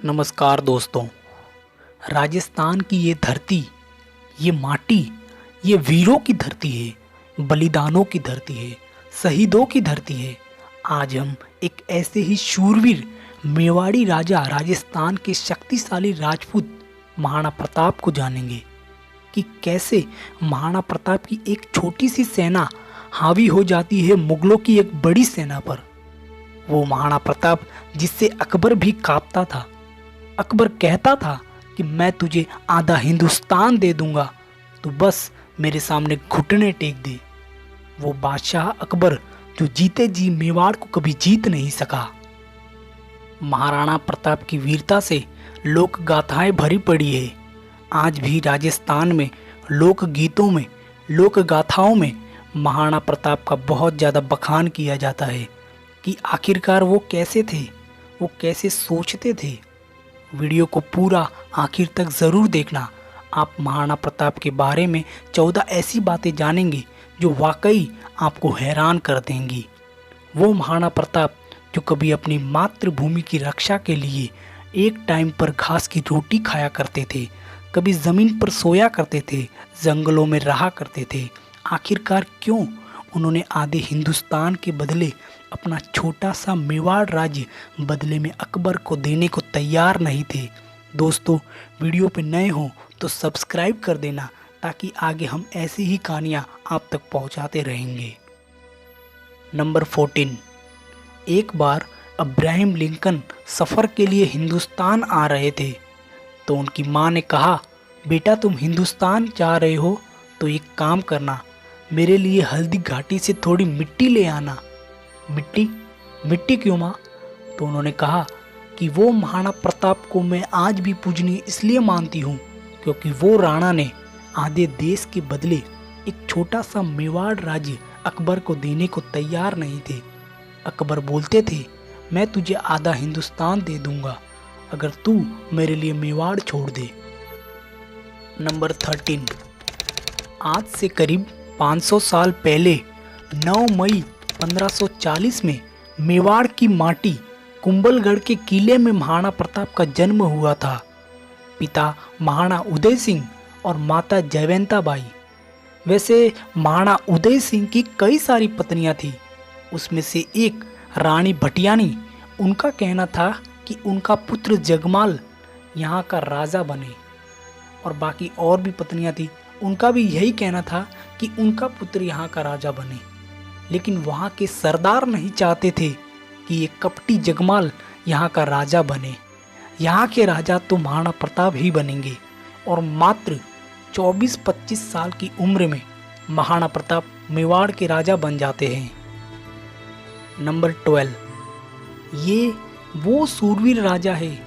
नमस्कार दोस्तों। राजस्थान की ये धरती, ये माटी, ये वीरों की धरती है, बलिदानों की धरती है, शहीदों की धरती है। आज हम एक ऐसे ही शूरवीर मेवाड़ी राजा, राजस्थान के शक्तिशाली राजपूत महाराणा प्रताप को जानेंगे कि कैसे महाराणा प्रताप की एक छोटी सी सेना हावी हो जाती है मुगलों की एक बड़ी सेना पर। वो महाराणा प्रताप जिससे अकबर भी कांपता था। अकबर कहता था कि मैं तुझे आधा हिंदुस्तान दे दूंगा, तो बस मेरे सामने घुटने टेक दे। वो बादशाह अकबर जो जीते जी मेवाड़ को कभी जीत नहीं सका। महाराणा प्रताप की वीरता से लोक गाथाएं भरी पड़ी है। आज भी राजस्थान में लोक गीतों में, लोक गाथाओं में महाराणा प्रताप का बहुत ज़्यादा बखान किया जाता है कि आखिरकार वो कैसे थे, वो कैसे सोचते थे। वीडियो को पूरा आखिर तक ज़रूर देखना। आप महाराणा प्रताप के बारे में 14 ऐसी बातें जानेंगे जो वाकई आपको हैरान कर देंगी। वो महाराणा प्रताप जो कभी अपनी मातृभूमि की रक्षा के लिए एक टाइम पर घास की रोटी खाया करते थे, कभी ज़मीन पर सोया करते थे, जंगलों में रहा करते थे। आखिरकार क्यों उन्होंने आधे हिंदुस्तान के बदले अपना छोटा सा मेवाड़ राज्य बदले में अकबर को देने को तैयार नहीं थे। दोस्तों, वीडियो पे नए हो तो सब्सक्राइब कर देना ताकि आगे हम ऐसी ही कहानियाँ आप तक पहुँचाते रहेंगे। नंबर 14। एक बार अब्राहम लिंकन सफ़र के लिए हिंदुस्तान आ रहे थे तो उनकी माँ ने कहा, बेटा तुम हिंदुस्तान जा रहे हो तो एक काम करना, मेरे लिए हल्दी घाटी से थोड़ी मिट्टी ले आना। मिट्टी? मिट्टी क्यों माँ? तो उन्होंने कहा कि वो महाराणा प्रताप को मैं आज भी पूजनीय इसलिए मानती हूँ क्योंकि वो राणा ने आधे देश के बदले एक छोटा सा मेवाड़ राज्य अकबर को देने को तैयार नहीं थे। अकबर बोलते थे, मैं तुझे आधा हिंदुस्तान दे दूंगा अगर तू मेरे लिए मेवाड़ छोड़ दे। नंबर 13। आज से करीब 500 साल पहले 9 मई 1540 में मेवाड़ की माटी कुंभलगढ़ के किले में महाराणा प्रताप का जन्म हुआ था। पिता महाराणा उदय सिंह और माता जयवंता बाई। वैसे महाराणा उदय सिंह की कई सारी पत्नियां थी, उसमें से एक रानी भटियानी। उनका कहना था कि उनका पुत्र जगमाल यहाँ का राजा बने, और बाकी और भी पत्नियां थी, उनका भी यही कहना था कि उनका पुत्र यहाँ का राजा बने। लेकिन वहाँ के सरदार नहीं चाहते थे कि ये कपटी जगमाल यहाँ का राजा बने। यहाँ के राजा तो महाराणा प्रताप ही बनेंगे। और मात्र 24-25 साल की उम्र में महाराणा प्रताप मेवाड़ के राजा बन जाते हैं। नंबर 12। ये वो सूरवीर राजा है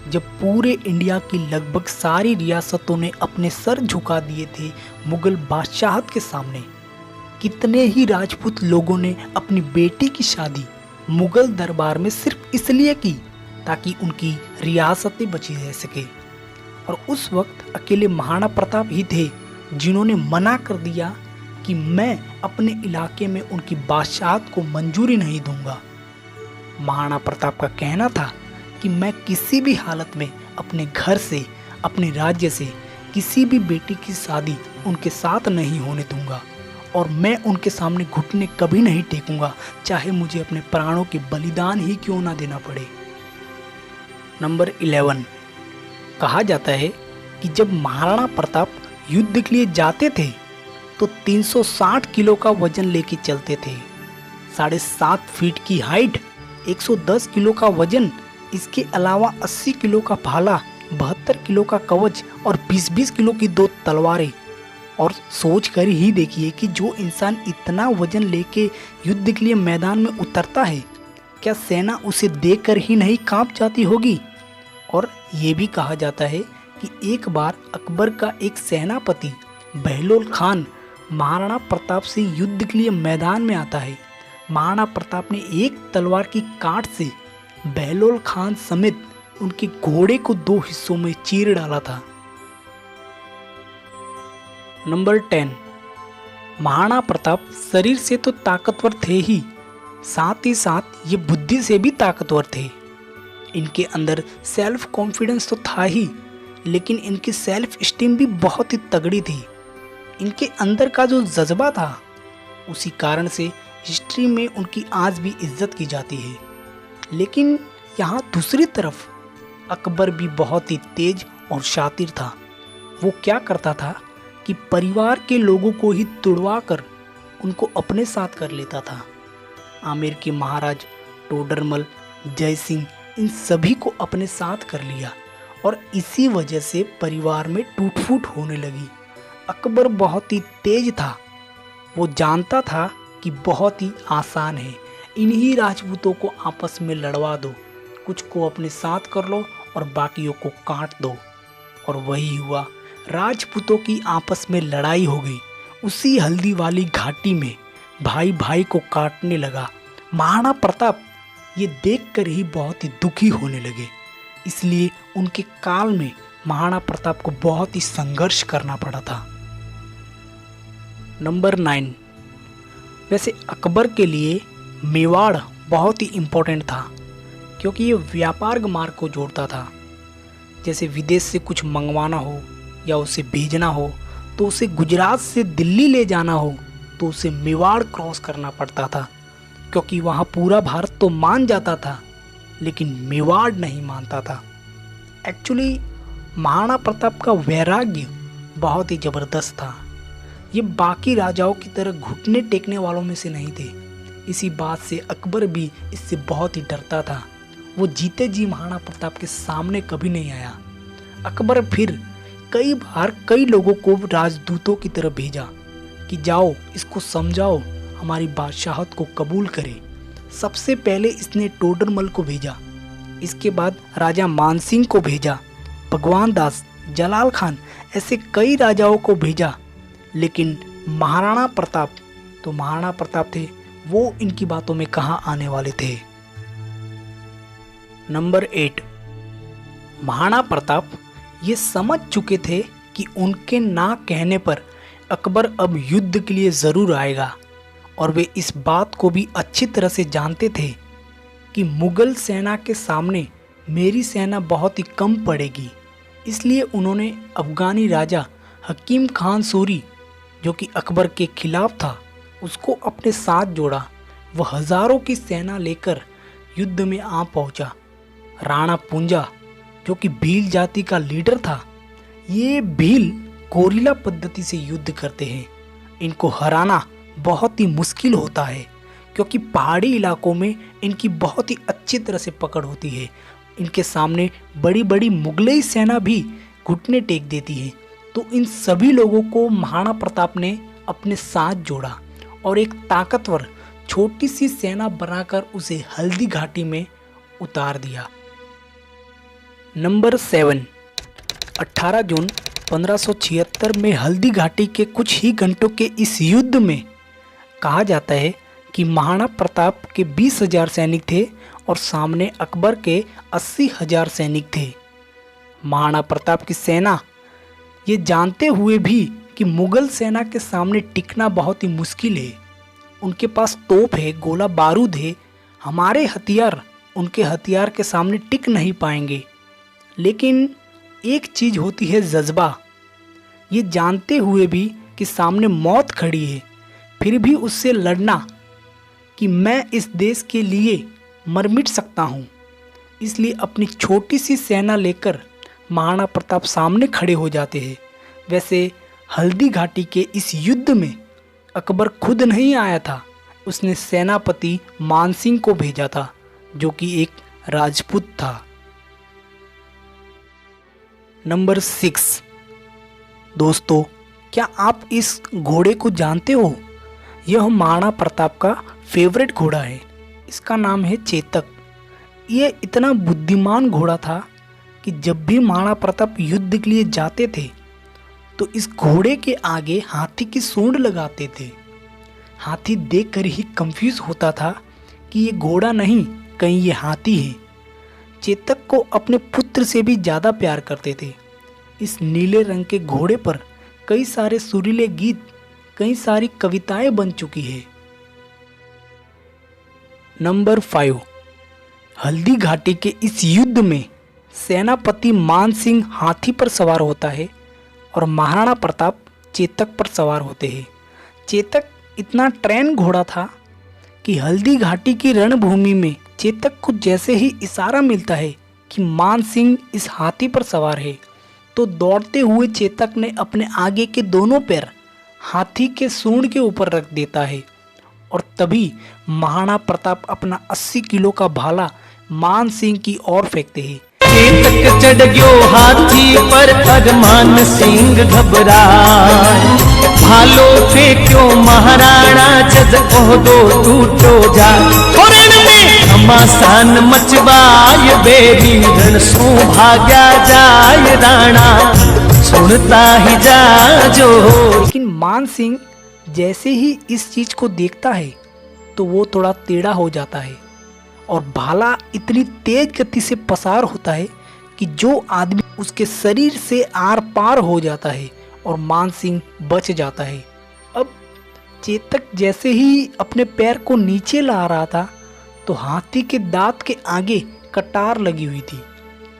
जब पूरे इंडिया की लगभग सारी रियासतों ने अपने सर झुका दिए थे मुगल बादशाहत के सामने। कितने ही राजपूत लोगों ने अपनी बेटी की शादी मुगल दरबार में सिर्फ इसलिए की ताकि उनकी रियासतें बची रह सके। और उस वक्त अकेले महाराणा प्रताप ही थे जिन्होंने मना कर दिया कि मैं अपने इलाके में उनकी बादशाहत को मंजूरी नहीं दूंगा। महाराणा प्रताप का कहना था कि मैं किसी भी हालत में अपने घर से, अपने राज्य से किसी भी बेटी की शादी उनके साथ नहीं होने दूंगा, और मैं उनके सामने घुटने कभी नहीं टेकूंगा, चाहे मुझे अपने प्राणों के बलिदान ही क्यों ना देना पड़े। नंबर 11। कहा जाता है कि जब महाराणा प्रताप युद्ध के लिए जाते थे तो 360 किलो का वजन लेके चलते थे। 7.5 फीट की हाइट, 110 किलो का वजन, इसके अलावा 80 किलो का भाला, 72 किलो का कवच और 20-20 किलो की 2 तलवारें। और सोच कर ही देखिए कि जो इंसान इतना वजन लेके युद्ध के लिए मैदान में उतरता है, क्या सेना उसे देखकर ही नहीं कांप जाती होगी। और ये भी कहा जाता है कि एक बार अकबर का एक सेनापति बहलोल खान महाराणा प्रताप से युद्ध के लिए मैदान में आता है। महाराणा प्रताप ने एक तलवार की काट से बहलोल खान समेत उनके घोड़े को 2 हिस्सों में चीर डाला था। नंबर 10। महाराणा प्रताप शरीर से तो ताकतवर थे ही, साथ ही साथ ये बुद्धि से भी ताकतवर थे। इनके अंदर सेल्फ कॉन्फिडेंस तो था ही, लेकिन इनकी सेल्फ स्टीम भी बहुत ही तगड़ी थी। इनके अंदर का जो जज्बा था, उसी कारण से हिस्ट्री में उनकी आज भी इज्जत की जाती है। लेकिन यहाँ दूसरी तरफ अकबर भी बहुत ही तेज और शातिर था। वो क्या करता था कि परिवार के लोगों को ही तुड़वा कर उनको अपने साथ कर लेता था। आमेर के महाराज टोडरमल, जय सिंह, इन सभी को अपने साथ कर लिया और इसी वजह से परिवार में टूट फूट होने लगी। अकबर बहुत ही तेज था। वो जानता था कि बहुत ही आसान है, इन्हीं राजपूतों को आपस में लड़वा दो, कुछ को अपने साथ कर लो और बाकियों को काट दो। और वही हुआ, राजपूतों की आपस में लड़ाई हो गई। उसी हल्दी वाली घाटी में भाई भाई को काटने लगा। महाराणा प्रताप ये देखकर ही बहुत ही दुखी होने लगे। इसलिए उनके काल में महाराणा प्रताप को बहुत ही संघर्ष करना पड़ा था। नंबर 9, वैसे अकबर के लिए मेवाड़ बहुत ही इम्पोर्टेंट था, क्योंकि ये व्यापार मार्ग को जोड़ता था। जैसे विदेश से कुछ मंगवाना हो या उसे भेजना हो, तो उसे गुजरात से दिल्ली ले जाना हो तो उसे मेवाड़ क्रॉस करना पड़ता था, क्योंकि वहाँ पूरा भारत तो मान जाता था लेकिन मेवाड़ नहीं मानता था। एक्चुअली महाराणा प्रताप का वैराग्य बहुत ही ज़बरदस्त था। ये बाकी राजाओं की तरह घुटने टेकने वालों में से नहीं थे। इसी बात से अकबर भी इससे बहुत ही डरता था। वो जीते जी महाराणा प्रताप के सामने कभी नहीं आया। अकबर फिर कई बार कई लोगों को राजदूतों की तरह भेजा कि जाओ इसको समझाओ हमारी बादशाहत को कबूल करे। सबसे पहले इसने टोडरमल को भेजा, इसके बाद राजा मानसिंह को भेजा, भगवान दास, जलाल खान, ऐसे कई राजाओं को भेजा। लेकिन महाराणा प्रताप थे, वो इनकी बातों में कहाँ आने वाले थे। नंबर 8, महाराणा प्रताप ये समझ चुके थे कि उनके ना कहने पर अकबर अब युद्ध के लिए ज़रूर आएगा, और वे इस बात को भी अच्छी तरह से जानते थे कि मुग़ल सेना के सामने मेरी सेना बहुत ही कम पड़ेगी। इसलिए उन्होंने अफ़गानी राजा हकीम खान सूरी, जो कि अकबर के खिलाफ था, उसको अपने साथ जोड़ा। वह हज़ारों की सेना लेकर युद्ध में आ पहुंचा। राणा पूंजा, जो कि भील जाति का लीडर था, ये भील गोरिल्ला पद्धति से युद्ध करते हैं। इनको हराना बहुत ही मुश्किल होता है, क्योंकि पहाड़ी इलाकों में इनकी बहुत ही अच्छी तरह से पकड़ होती है। इनके सामने बड़ी बड़ी मुगलई सेना भी घुटने टेक देती है। तो इन सभी लोगों को महाराणा प्रताप ने अपने साथ जोड़ा और एक ताकतवर छोटी सी सेना बनाकर उसे हल्दी घाटी में उतार दिया। नंबर 7, 18 जून 1576 में हल्दी घाटी के कुछ ही घंटों के इस युद्ध में कहा जाता है कि महाराणा प्रताप के 20,000 सैनिक थे और सामने अकबर के 80,000 सैनिक थे। महाराणा प्रताप की सेना ये जानते हुए भी कि मुगल सेना के सामने टिकना बहुत ही मुश्किल है, उनके पास तोप है, गोला बारूद है, हमारे हथियार उनके हथियार के सामने टिक नहीं पाएंगे। लेकिन एक चीज़ होती है जज्बा। ये जानते हुए भी कि सामने मौत खड़ी है, फिर भी उससे लड़ना कि मैं इस देश के लिए मर मिट सकता हूँ। इसलिए अपनी छोटी सी सेना लेकर महाराणा प्रताप सामने खड़े हो जाते हैं। वैसे हल्दी घाटी के इस युद्ध में अकबर खुद नहीं आया था, उसने सेनापति मानसिंह को भेजा था, जो कि एक राजपूत था। नंबर 6, दोस्तों क्या आप इस घोड़े को जानते हो? यह महाराणा प्रताप का फेवरेट घोड़ा है। इसका नाम है चेतक। ये इतना बुद्धिमान घोड़ा था कि जब भी महाराणा प्रताप युद्ध के लिए जाते थे तो इस घोड़े के आगे हाथी की सूंड लगाते थे। हाथी देखकर ही कंफ्यूज होता था कि ये घोड़ा नहीं, कहीं ये हाथी है। चेतक को अपने पुत्र से भी ज़्यादा प्यार करते थे। इस नीले रंग के घोड़े पर कई सारे सुरीले गीत, कई सारी कविताएं बन चुकी है। नंबर 5, हल्दी घाटी के इस युद्ध में सेनापति मान सिंह हाथी पर सवार होता है और महाराणा प्रताप चेतक पर सवार होते हैं। चेतक इतना ट्रेन घोड़ा था कि हल्दी घाटी की रणभूमि में चेतक को जैसे ही इशारा मिलता है कि मान सिंह इस हाथी पर सवार है, तो दौड़ते हुए चेतक ने अपने आगे के दोनों पैर हाथी के सूंड के ऊपर रख देता है और तभी महाराणा प्रताप अपना 80 किलो का भाला मान सिंह की ओर फेंकते हैं। चेतक चढ़ गयो हाथी पर मान सिंह घबराए, भालो फेंक्यो महाराणा जद ओहदो टूटो जा, रण में घमासान मचवाय बेरी रण सो भाग्या जाय राणा, सुनता ही जाजो। लेकिन मान सिंह जैसे ही इस चीज को देखता है तो वो थोड़ा टेढ़ा हो जाता है और भाला इतनी तेज गति से पसार होता है कि जो आदमी उसके शरीर से आर पार हो जाता है और मान सिंह बच जाता है। अब चेतक जैसे ही अपने पैर को नीचे ला रहा था तो हाथी के दांत के आगे कटार लगी हुई थी।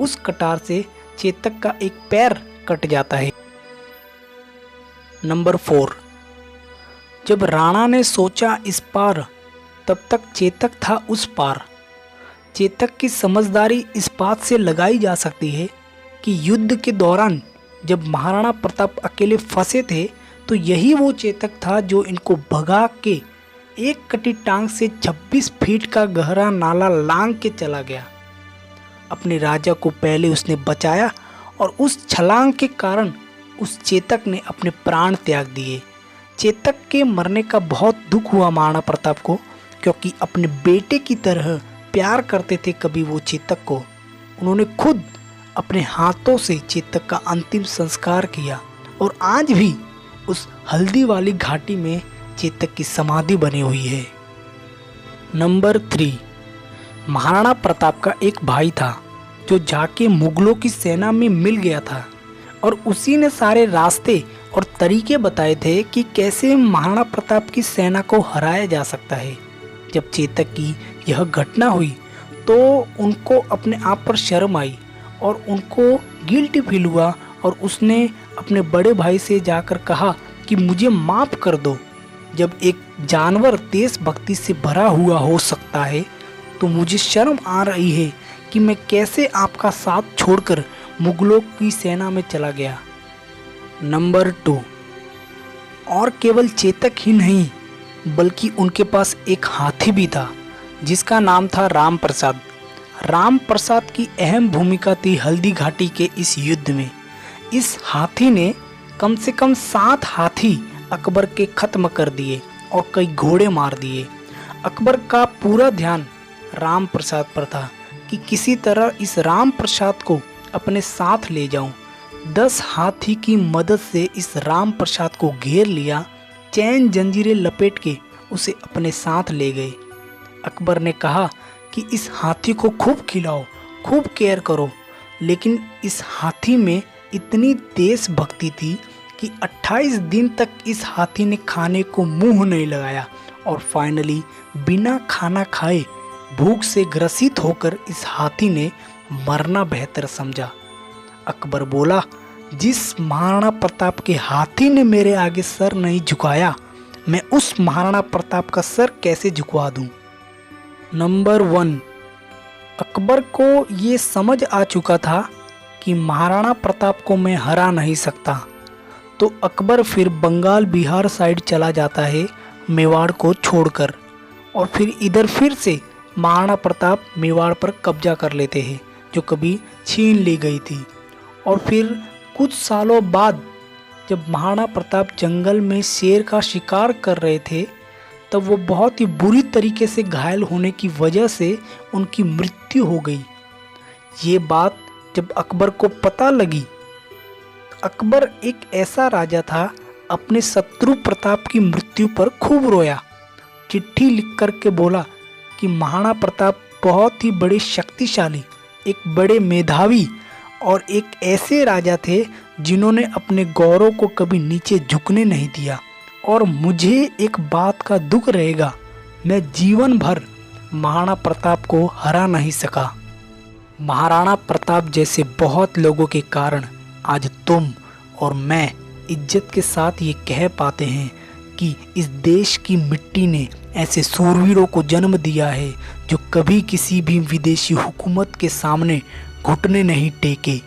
उस कटार से चेतक का एक पैर कट जाता है। नंबर 4, जब राणा ने सोचा इस पार, तब तक चेतक था उस पार। चेतक की समझदारी इस बात से लगाई जा सकती है कि युद्ध के दौरान जब महाराणा प्रताप अकेले फंसे थे तो यही वो चेतक था जो इनको भगा के एक कटी टांग से 26 फीट का गहरा नाला लांग के चला गया। अपने राजा को पहले उसने बचाया और उस छलांग के कारण उस चेतक ने अपने प्राण त्याग दिए। चेतक के मरने का बहुत दुख हुआ महाराणा प्रताप को, क्योंकि अपने बेटे की तरह प्यार करते थे कभी वो चेतक को। उन्होंने खुद अपने हाथों से चेतक का अंतिम संस्कार किया और आज भी उस हल्दी वाली घाटी में चेतक की समाधि बनी हुई है। नंबर 3, महाराणा प्रताप का एक भाई था जो जाके मुगलों की सेना में मिल गया था और उसी ने सारे रास्ते और तरीके बताए थे कि कैसे महाराणा प्रताप की सेना को हराया जा सकता है। जब चेतक की यह घटना हुई तो उनको अपने आप पर शर्म आई और उनको गिल्टी फील हुआ और उसने अपने बड़े भाई से जाकर कहा कि मुझे माफ़ कर दो। जब एक जानवर देशभक्ति से भरा हुआ हो सकता है तो मुझे शर्म आ रही है कि मैं कैसे आपका साथ छोड़कर मुगलों की सेना में चला गया। नंबर 2, और केवल चेतक ही नहीं बल्कि उनके पास एक हाथी भी था जिसका नाम था राम प्रसाद। राम प्रसाद की अहम भूमिका थी हल्दी घाटी के इस युद्ध में। इस हाथी ने कम से कम 7 हाथी अकबर के खत्म कर दिए और कई घोड़े मार दिए। अकबर का पूरा ध्यान राम प्रसाद पर था कि किसी तरह इस राम प्रसाद को अपने साथ ले जाऊं। 10 हाथी की मदद से इस राम प्रसाद को घेर लिया, चैन जंजीरें लपेट के उसे अपने साथ ले गए। अकबर ने कहा कि इस हाथी को खूब खिलाओ, खूब केयर करो, लेकिन इस हाथी में इतनी देशभक्ति थी कि 28 दिन तक इस हाथी ने खाने को मुंह नहीं लगाया और फाइनली बिना खाना खाए भूख से ग्रसित होकर इस हाथी ने मरना बेहतर समझा। अकबर बोला, जिस महाराणा प्रताप के हाथी ने मेरे आगे सर नहीं झुकाया, मैं उस महाराणा प्रताप का सर कैसे झुकवा दूं। नंबर 1, अकबर को ये समझ आ चुका था कि महाराणा प्रताप को मैं हरा नहीं सकता, तो अकबर फिर बंगाल बिहार साइड चला जाता है मेवाड़ को छोड़कर, और फिर इधर फिर से महाराणा प्रताप मेवाड़ पर कब्जा कर लेते हैं जो कभी छीन ली गई थी। और फिर कुछ सालों बाद जब महाराणा प्रताप जंगल में शेर का शिकार कर रहे थे तब वो बहुत ही बुरी तरीके से घायल होने की वजह से उनकी मृत्यु हो गई। ये बात जब अकबर को पता लगी, अकबर एक ऐसा राजा था अपने शत्रु प्रताप की मृत्यु पर खूब रोया। चिट्ठी लिख कर के बोला कि महाराणा प्रताप बहुत ही बड़े शक्तिशाली, एक बड़े मेधावी और एक ऐसे राजा थे जिन्होंने अपने गौरव को कभी नीचे झुकने नहीं दिया, और मुझे एक बात का दुख रहेगा, मैं जीवन भर महाराणा प्रताप को हरा नहीं सका। महाराणा प्रताप जैसे बहुत लोगों के कारण आज तुम और मैं इज्जत के साथ ये कह पाते हैं कि इस देश की मिट्टी ने ऐसे सूरवीरों को जन्म दिया है जो कभी किसी भी विदेशी हुकूमत के सामने घुटने नहीं टेके।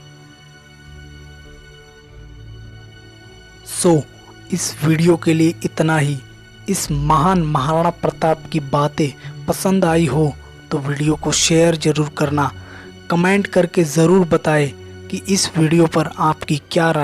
सो इस वीडियो के लिए इतना ही। इस महान महाराणा प्रताप की बातें पसंद आई हो तो वीडियो को शेयर जरूर करना। कमेंट करके ज़रूर बताएं कि इस वीडियो पर आपकी क्या राय।